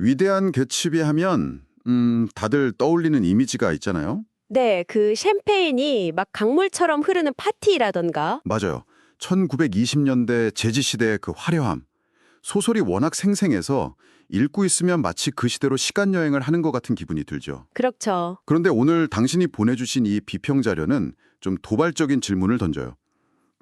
위대한 개츠비 하면 다들 떠올리는 이미지가 있잖아요. 네, 그 샴페인이 막 강물처럼 흐르는 파티라던가. 맞아요. 1920년대 재즈시대의 그 화려함. 소설이 워낙 생생해서 읽고 있으면 마치 그 시대로 시간여행을 하는 것 같은 기분이 들죠. 그렇죠. 그런데 오늘 당신이 보내주신 이 비평 자료는 좀 도발적인 질문을 던져요.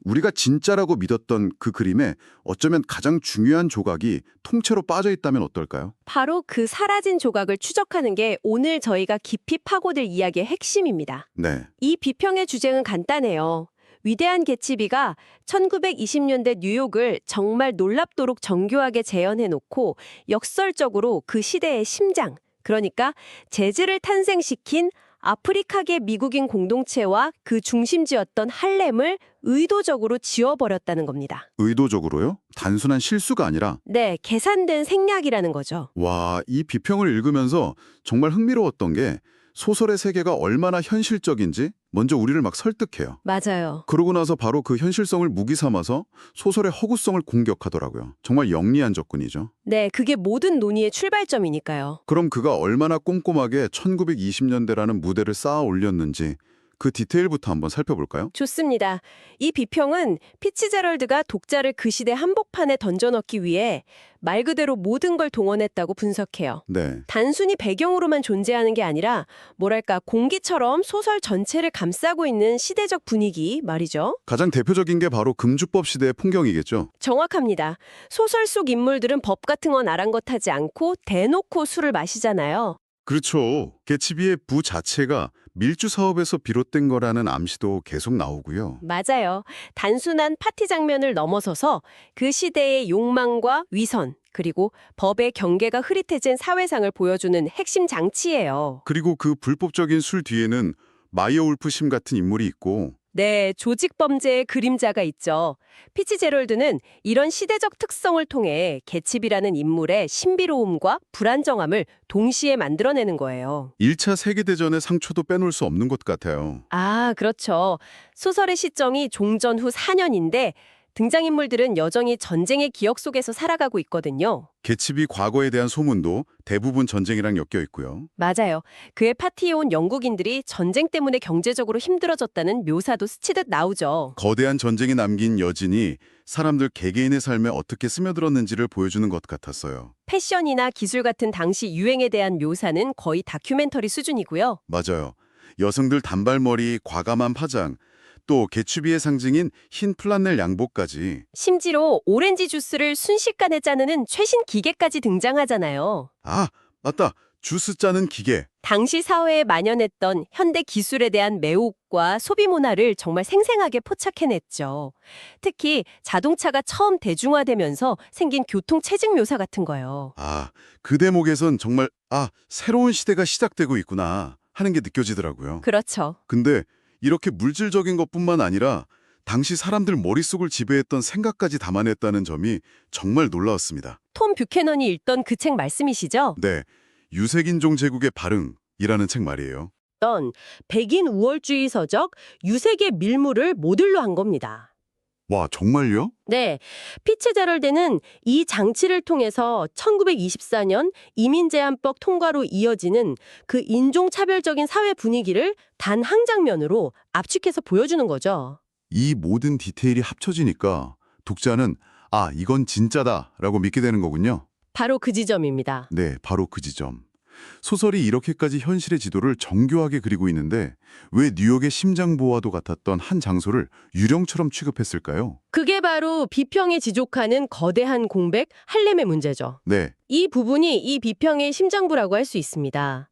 우리가 진짜라고 믿었던 그 그림에 어쩌면 가장 중요한 조각이 통째로 빠져 있다면 어떨까요? 바로 그 사라진 조각을 추적하는 게 오늘 저희가 깊이 파고들 이야기의 핵심입니다. 네. 이 비평의 주제는 간단해요. 위대한 개츠비가 1920년대 뉴욕을 정말 놀랍도록 정교하게 재현해놓고 역설적으로 그 시대의 심장, 그러니까 재즈를 탄생시킨 아프리카계 미국인 공동체와 그 중심지였던 할렘을 의도적으로 지워버렸다는 겁니다. 의도적으로요? 단순한 실수가 아니라 네, 계산된 생략이라는 거죠. 와, 이 비평을 읽으면서 정말 흥미로웠던 게 소설의 세계가 얼마나 현실적인지 먼저 우리를 막 설득해요. 맞아요. 그러고 나서 바로 그 현실성을 무기 삼아서 소설의 허구성을 공격하더라고요. 정말 영리한 접근이죠. 네, 그게 모든 논의의 출발점이니까요. 그럼 그가 얼마나 꼼꼼하게 1920년대라는 무대를 쌓아 올렸는지 그 디테일부터 한번 살펴볼까요? 좋습니다. 이 비평은 피츠제럴드가 독자를 그 시대 한복판에 던져넣기 위해 말 그대로 모든 걸 동원했다고 분석해요. 네. 단순히 배경으로만 존재하는 게 아니라 뭐랄까 공기처럼 소설 전체를 감싸고 있는 시대적 분위기 말이죠. 가장 대표적인 게 바로 금주법 시대의 풍경이겠죠. 정확합니다. 소설 속 인물들은 법 같은 건 아랑곳하지 않고 대놓고 술을 마시잖아요. 그렇죠. 개츠비의 부 자체가 밀주 사업에서 비롯된 거라는 암시도 계속 나오고요. 맞아요. 단순한 파티 장면을 넘어서서 그 시대의 욕망과 위선, 그리고 법의 경계가 흐릿해진 사회상을 보여주는 핵심 장치예요. 그리고 그 불법적인 술 뒤에는 마이어 울프심 같은 인물이 있고 네, 조직 범죄의 그림자가 있죠. 피츠제럴드는 이런 시대적 특성을 통해 개츠비라는 인물의 신비로움과 불안정함을 동시에 만들어내는 거예요. 1차 세계대전의 상처도 빼놓을 수 없는 것 같아요. 아, 그렇죠. 소설의 시점이 종전 후 4년인데 등장인물들은 여전히 전쟁의 기억 속에서 살아가고 있거든요. 개츠비 과거에 대한 소문도 대부분 전쟁이랑 엮여 있고요. 맞아요. 그의 파티에 온 영국인들이 전쟁 때문에 경제적으로 힘들어졌다는 묘사도 스치듯 나오죠. 거대한 전쟁이 남긴 여진이 사람들 개개인의 삶에 어떻게 스며들었는지를 보여주는 것 같았어요. 패션이나 기술 같은 당시 유행에 대한 묘사는 거의 다큐멘터리 수준이고요. 맞아요. 여성들 단발머리, 과감한 파장, 또 개츠비의 상징인 흰 플란넬 양복까지. 심지어 오렌지 주스를 순식간에 짜내는 최신 기계까지 등장하잖아요. 아, 맞다. 주스 짜는 기계. 당시 사회에 만연했던 현대 기술에 대한 매혹과 소비 문화를 정말 생생하게 포착해냈죠. 특히 자동차가 처음 대중화되면서 생긴 교통 체증 묘사 같은 거요. 아, 그 대목에선 정말 새로운 시대가 시작되고 있구나 하는 게 느껴지더라고요. 그렇죠. 근데 이렇게 물질적인 것뿐만 아니라 당시 사람들 머릿속을 지배했던 생각까지 담아냈다는 점이 정말 놀라웠습니다. 톰 뷰캐넌이 읽던 그 책 말씀이시죠? 네, 유색인종 제국의 발흥이라는 책 말이에요. 어떤 백인 우월주의 서적 유색의 밀물을 모델로 한 겁니다. 와, 정말요? 네, 피츠제럴드는 이 장치를 통해서 1924년 이민제한법 통과로 이어지는 그 인종차별적인 사회 분위기를 단 한 장면으로 압축해서 보여주는 거죠. 이 모든 디테일이 합쳐지니까 독자는 이건 진짜다라고 믿게 되는 거군요. 바로 그 지점입니다. 네, 바로 그 지점. 소설이 이렇게까지 현실의 지도를 정교하게 그리고 있는데 왜 뉴욕의 심장보와도 같았던 한 장소를 유령처럼 취급했을까요? 그게 바로 비평에 지족하는 거대한 공백, 할렘의 문제죠. 네, 이 부분이 이 비평의 심장부라고 할 수 있습니다.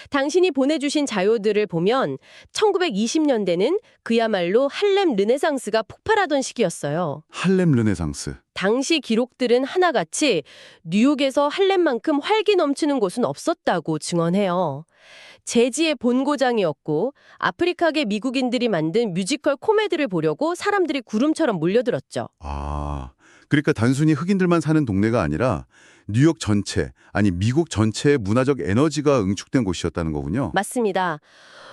당신이 보내주신 자료들을 보면 1920년대는 그야말로 할렘 르네상스가 폭발하던 시기였어요. 할렘 르네상스. 당시 기록들은 하나같이 뉴욕에서 할렘만큼 활기 넘치는 곳은 없었다고 증언해요. 재즈의 본고장이었고 아프리카계 미국인들이 만든 뮤지컬 코미디를 보려고 사람들이 구름처럼 몰려들었죠. 그러니까 단순히 흑인들만 사는 동네가 아니라 뉴욕 전체, 아니 미국 전체의 문화적 에너지가 응축된 곳이었다는 거군요. 맞습니다.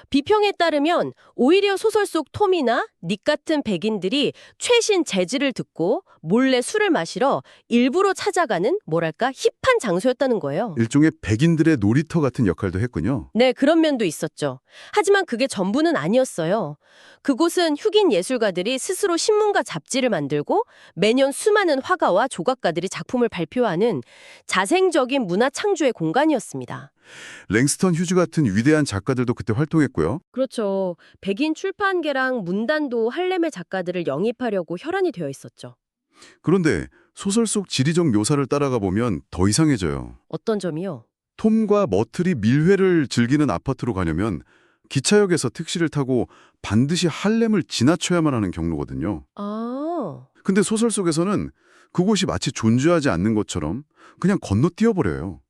비평에 따르면 오히려 소설 속 톰이나 닉 같은 백인들이 최신 재즈를 듣고 몰래 술을 마시러 일부러 찾아가는 뭐랄까 힙한 장소였다는 거예요. 일종의 백인들의 놀이터 같은 역할도 했군요. 네, 그런 면도 있었죠. 하지만 그게 전부는 아니었어요. 그곳은 흑인 예술가들이 스스로 신문과 잡지를 만들고 매년 수많은 화가와 조각가들이 작품을 발표하는 자생적인 문화 창조의 공간이었습니다. 랭스턴 휴즈 같은 위대한 작가들도 그때 활동했고요. 그렇죠. 백인 출판계랑 문단도 할렘의 작가들을 영입하려고 혈안이 되어 있었죠. 그런데 소설 속 지리적 묘사를 따라가 보면 더 이상해져요. 어떤 점이요? 톰과 머틀이 밀회를 즐기는 아파트로 가려면 기차역에서 택시를 타고 반드시 할렘을 지나쳐야만 하는 경로거든요. 아, 근데 소설 속에서는 그곳이 마치 존재하지 않는 것처럼 그냥 건너뛰어버려요.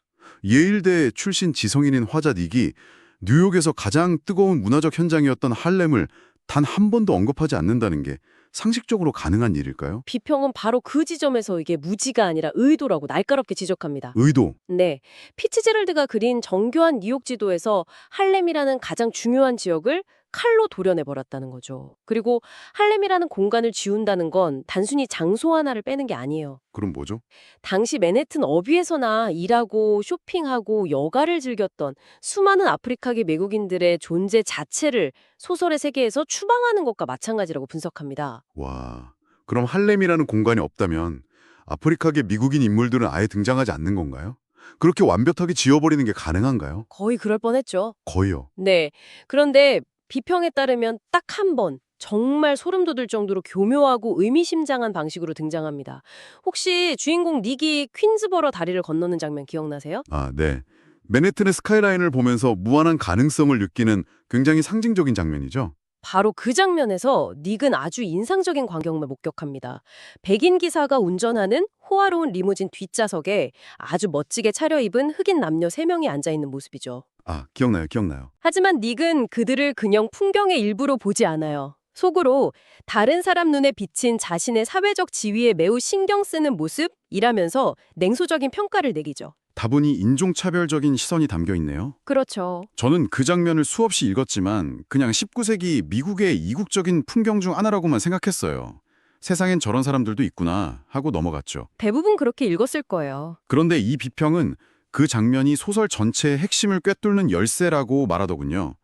예일대 출신 지성인인 화자 닉이 뉴욕에서 가장 뜨거운 문화적 현장이었던 할렘을 단 한 번도 언급하지 않는다는 게 상식적으로 가능한 일일까요? 비평은 바로 그 지점에서 이게 무지가 아니라 의도라고 날카롭게 지적합니다. 의도. 네, 피츠제럴드가 그린 정교한 뉴욕 지도에서 할렘이라는 가장 중요한 지역을 칼로 도려내버렸다는 거죠. 그리고 할렘이라는 공간을 지운다는 건 단순히 장소 하나를 빼는 게 아니에요. 그럼 뭐죠? 당시 맨해튼 어귀에서나 일하고 쇼핑하고 여가를 즐겼던 수많은 아프리카계 외국인들의 존재 자체를 소설의 세계에서 추방하는 것과 마찬가지라고 분석합니다. 와, 그럼 할렘이라는 공간이 없다면 아프리카계 미국인 인물들은 아예 등장하지 않는 건가요? 그렇게 완벽하게 지워버리는 게 가능한가요? 거의 그럴 뻔했죠. 거의요. 네. 그런데 비평에 따르면 딱 한 번, 정말 소름 돋을 정도로 교묘하고 의미심장한 방식으로 등장합니다. 혹시 주인공 닉이 퀸즈버러 다리를 건너는 장면 기억나세요? 아, 네. 맨해튼의 스카이라인을 보면서 무한한 가능성을 느끼는 굉장히 상징적인 장면이죠. 바로 그 장면에서 닉은 아주 인상적인 광경을 목격합니다. 백인 기사가 운전하는 호화로운 리무진 뒷좌석에 아주 멋지게 차려입은 흑인 남녀 3명이 앉아있는 모습이죠. 아, 기억나요, 기억나요. 하지만 닉은 그들을 그냥 풍경의 일부로 보지 않아요. 속으로 다른 사람 눈에 비친 자신의 사회적 지위에 매우 신경 쓰는 모습이라면서 냉소적인 평가를 내기죠. 다분히 인종차별적인 시선이 담겨 있네요. 그렇죠. 저는 그 장면을 수없이 읽었지만 그냥 19세기 미국의 이국적인 풍경 중 하나라고만 생각했어요. 세상엔 저런 사람들도 있구나 하고 넘어갔죠. 대부분 그렇게 읽었을 거예요. 그런데 이 비평은 그 장면이 소설 전체의 핵심을 꿰뚫는 열쇠라고 말하더군요.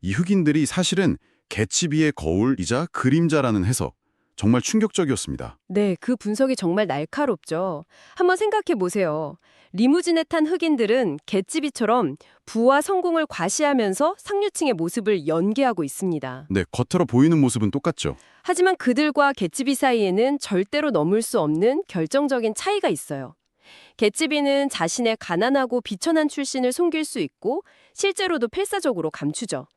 이 흑인들이 사실은 개츠비의 거울이자 그림자라는 해석, 정말 충격적이었습니다. 네, 그 분석이 정말 날카롭죠. 한번 생각해 보세요. 리무진에 탄 흑인들은 개츠비처럼 부와 성공을 과시하면서 상류층의 모습을 연기하고 있습니다. 네, 겉으로 보이는 모습은 똑같죠. 하지만 그들과 개츠비 사이에는 절대로 넘을 수 없는 결정적인 차이가 있어요. 개츠비는 자신의 가난하고 비천한 출신을 숨길 수 있고 실제로도 필사적으로 감추죠.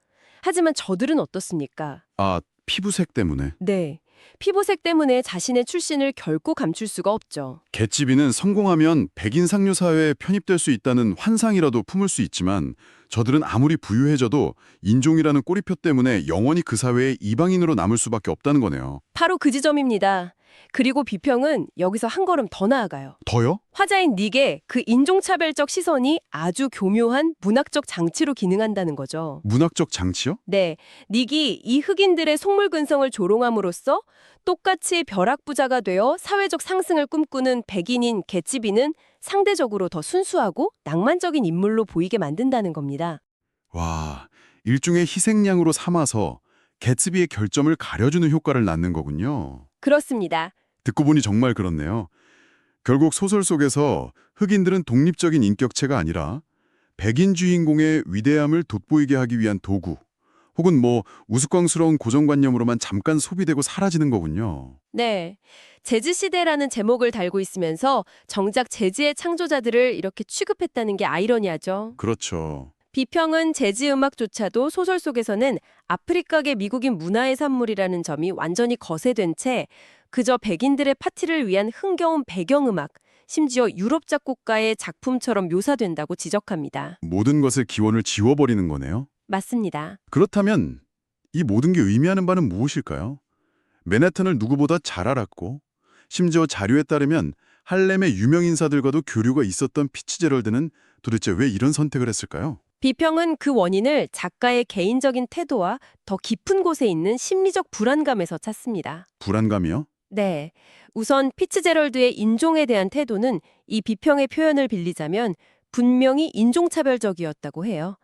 하지만 저들은 어떻습니까? 아, 피부색 때문에. 네, 피부색 때문에 자신의 출신을 결코 감출 수가 없죠. 개츠비는 성공하면 백인 상류 사회에 편입될 수 있다는 환상이라도 품을 수 있지만 저들은 아무리 부유해져도 인종이라는 꼬리표 때문에 영원히 그 사회에 이방인으로 남을 수밖에 없다는 거네요. 바로 그 지점입니다. 그리고 비평은 여기서 한 걸음 더 나아가요. 더요? 화자인 닉의 그 인종차별적 시선이 아주 교묘한 문학적 장치로 기능한다는 거죠. 문학적 장치요? 네, 닉이 이 흑인들의 속물근성을 조롱함으로써 똑같이 벼락부자가 되어 사회적 상승을 꿈꾸는 백인인 개츠비는 상대적으로 더 순수하고 낭만적인 인물로 보이게 만든다는 겁니다. 와, 일종의 희생양으로 삼아서 개츠비의 결점을 가려주는 효과를 낳는 거군요. 그렇습니다. 듣고 보니 정말 그렇네요. 결국 소설 속에서 흑인들은 독립적인 인격체가 아니라 백인 주인공의 위대함을 돋보이게 하기 위한 도구, 혹은 우스꽝스러운 고정관념으로만 잠깐 소비되고 사라지는 거군요. 네, 재즈시대라는 제목을 달고 있으면서 정작 재즈의 창조자들을 이렇게 취급했다는 게 아이러니하죠. 그렇죠. 비평은 재즈 음악조차도 소설 속에서는 아프리카계 미국인 문화의 산물이라는 점이 완전히 거세된 채 그저 백인들의 파티를 위한 흥겨운 배경음악, 심지어 유럽 작곡가의 작품처럼 묘사된다고 지적합니다. 모든 것의 기원을 지워버리는 거네요. 맞습니다. 그렇다면 이 모든 게 의미하는 바는 무엇일까요? 맨해튼을 누구보다 잘 알았고 심지어 자료에 따르면 할렘의 유명 인사들과도 교류가 있었던 피츠제럴드는 도대체 왜 이런 선택을 했을까요? 비평은 그 원인을 작가의 개인적인 태도와 더 깊은 곳에 있는 심리적 불안감에서 찾습니다. 불안감이요? 네. 우선 피츠제럴드의 인종에 대한 태도는 이 비평의 표현을 빌리자면 분명히 인종차별적이었다고 해요.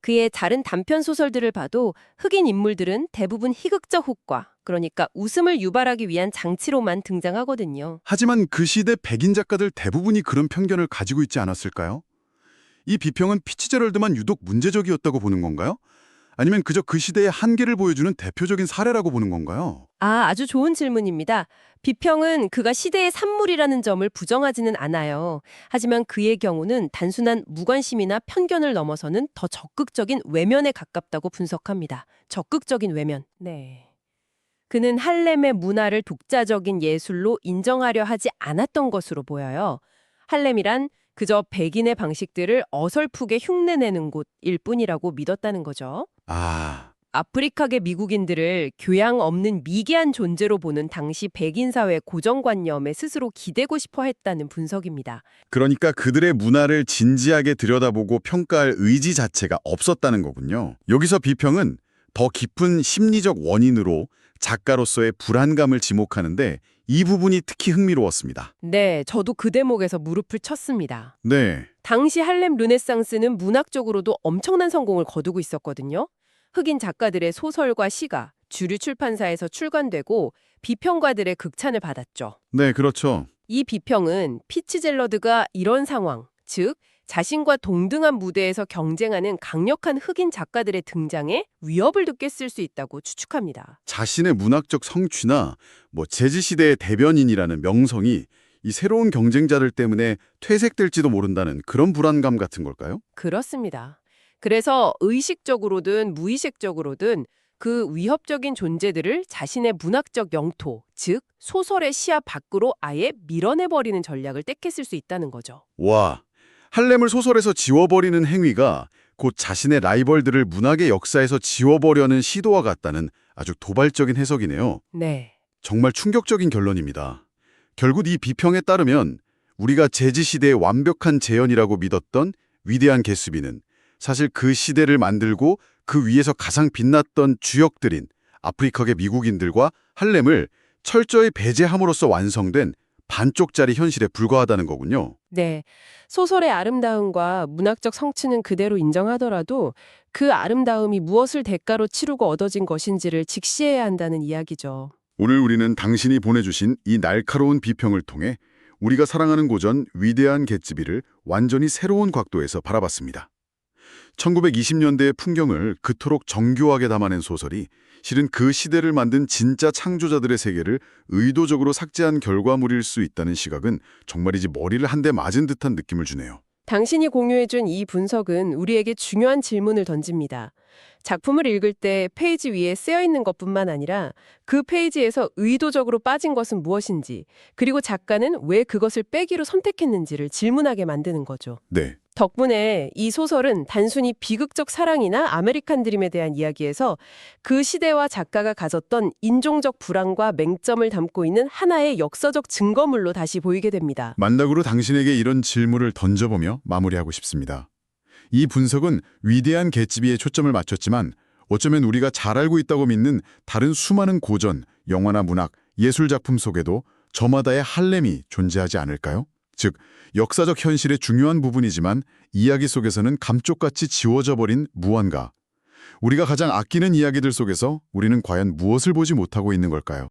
그의 다른 단편 소설들을 봐도 흑인 인물들은 대부분 희극적 효과, 그러니까 웃음을 유발하기 위한 장치로만 등장하거든요. 하지만 그 시대 백인 작가들 대부분이 그런 편견을 가지고 있지 않았을까요? 이 비평은 피츠제럴드만 유독 문제적이었다고 보는 건가요? 아니면 그저 그 시대의 한계를 보여주는 대표적인 사례라고 보는 건가요? 아주 좋은 질문입니다. 비평은 그가 시대의 산물이라는 점을 부정하지는 않아요. 하지만 그의 경우는 단순한 무관심이나 편견을 넘어서는 더 적극적인 외면에 가깝다고 분석합니다. 적극적인 외면. 네. 그는 할렘의 문화를 독자적인 예술로 인정하려 하지 않았던 것으로 보여요. 할렘이란 그저 백인의 방식들을 어설프게 흉내내는 곳일 뿐이라고 믿었다는 거죠. 아, 아프리카계 미국인들을 교양 없는 미개한 존재로 보는 당시 백인 사회 고정관념에 스스로 기대고 싶어 했다는 분석입니다. 그러니까 그들의 문화를 진지하게 들여다보고 평가할 의지 자체가 없었다는 거군요. 여기서 비평은 더 깊은 심리적 원인으로 작가로서의 불안감을 지목하는데 이 부분이 특히 흥미로웠습니다. 네, 저도 그 대목에서 무릎을 쳤습니다. 네, 당시 할렘 르네상스는 문학적으로도 엄청난 성공을 거두고 있었거든요. 흑인 작가들의 소설과 시가 주류 출판사에서 출간되고 비평가들의 극찬을 받았죠. 네, 그렇죠. 이 비평은 피츠젤러드가 이런 상황, 즉 자신과 동등한 무대에서 경쟁하는 강력한 흑인 작가들의 등장에 위협을 느꼈을 수 있다고 추측합니다. 자신의 문학적 성취나 재즈 시대의 대변인이라는 명성이 이 새로운 경쟁자들 때문에 퇴색될지도 모른다는 그런 불안감 같은 걸까요? 그렇습니다. 그래서 의식적으로든 무의식적으로든 그 위협적인 존재들을 자신의 문학적 영토, 즉 소설의 시야 밖으로 아예 밀어내버리는 전략을 택했을 수 있다는 거죠. 와, 할렘을 소설에서 지워버리는 행위가 곧 자신의 라이벌들을 문학의 역사에서 지워버려는 시도와 같다는 아주 도발적인 해석이네요. 네. 정말 충격적인 결론입니다. 결국 이 비평에 따르면 우리가 재즈 시대의 완벽한 재현이라고 믿었던 위대한 개수비는 사실 그 시대를 만들고 그 위에서 가장 빛났던 주역들인 아프리카계 미국인들과 할렘을 철저히 배제함으로써 완성된 반쪽짜리 현실에 불과하다는 거군요. 네. 소설의 아름다움과 문학적 성취는 그대로 인정하더라도 그 아름다움이 무엇을 대가로 치르고 얻어진 것인지를 직시해야 한다는 이야기죠. 오늘 우리는 당신이 보내주신 이 날카로운 비평을 통해 우리가 사랑하는 고전 위대한 개츠비를 완전히 새로운 각도에서 바라봤습니다. 1920년대의 풍경을 그토록 정교하게 담아낸 소설이 실은 그 시대를 만든 진짜 창조자들의 세계를 의도적으로 삭제한 결과물일 수 있다는 시각은 정말이지 머리를 한 대 맞은 듯한 느낌을 주네요. 당신이 공유해준 이 분석은 우리에게 중요한 질문을 던집니다. 작품을 읽을 때 페이지 위에 쓰여있는 것뿐만 아니라 그 페이지에서 의도적으로 빠진 것은 무엇인지, 그리고 작가는 왜 그것을 빼기로 선택했는지를 질문하게 만드는 거죠. 네. 덕분에 이 소설은 단순히 비극적 사랑이나 아메리칸 드림에 대한 이야기에서 그 시대와 작가가 가졌던 인종적 불안과 맹점을 담고 있는 하나의 역사적 증거물로 다시 보이게 됩니다. 만다구로 당신에게 이런 질문을 던져보며 마무리하고 싶습니다. 이 분석은 위대한 개츠비에 초점을 맞췄지만 어쩌면 우리가 잘 알고 있다고 믿는 다른 수많은 고전, 영화나 문학, 예술 작품 속에도 저마다의 할렘이 존재하지 않을까요? 즉, 역사적 현실의 중요한 부분이지만 이야기 속에서는 감쪽같이 지워져 버린 무언가. 우리가 가장 아끼는 이야기들 속에서 우리는 과연 무엇을 보지 못하고 있는 걸까요?